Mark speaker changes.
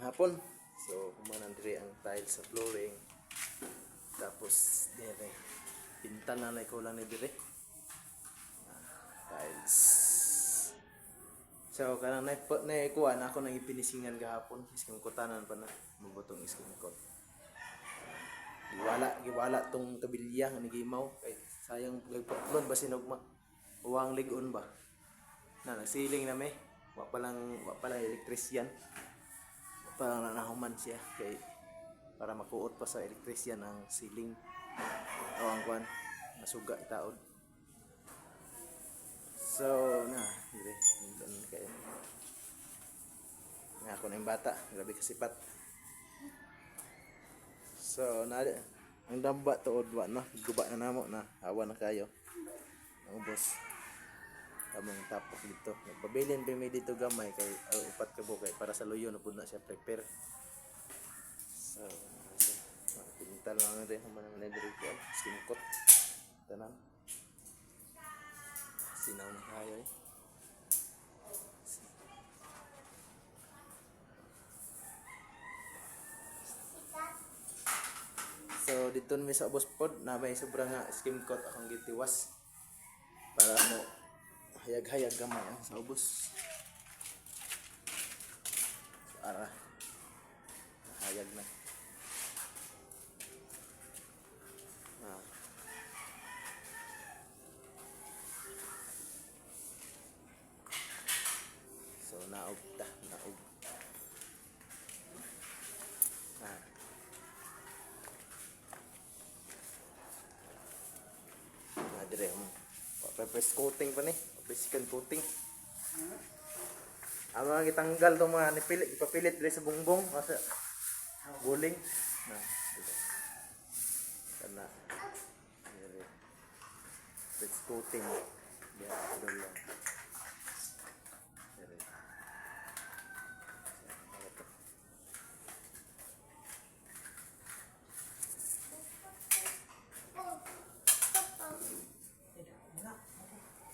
Speaker 1: hapon. So humanan diri ang tiles sa flooring. Tapos dire pintal na ko lang ni dire. Tiles. So kanang na kuha na ako nang ipinisingan gahapon. Iskim ko tanan pa na mabutong iskim ko. Giwala tong kabilya nga nagimaw kay sayang gagpaklon ba sinugma. Uwang ligon ba. Na nagsiling na may wa pala elektrisyan. Parang nanahuman siya kay para makuot pa sa elektrisyan ang siling o ang kwan masuga itaod. So na dire minsan kay nga ako na yung bata grabe kasipat. So na ang damba tuod wa na guba na namo na awan na kayo ang ubos among tapok dito. Nagpabilin pa may dito gamay kay upat ka bukay para sa luyo na pud na siya prepare. So pintal lang na rin human na diri ko singkot tanan sinaw na kayo eh. So dito mi sa ubos pod na may sobra nga skim coat akong gitiwas para mo hayag-hayag gamay sa ubos. Para hayag na. So naog. Dire mo. Press coating pa ni. Second coating. Ang mga gitanggal tong mga nipilit, ipapilit dire sa bungbong sa guling. Na. Kana. Dire. Press coating. Diya lang.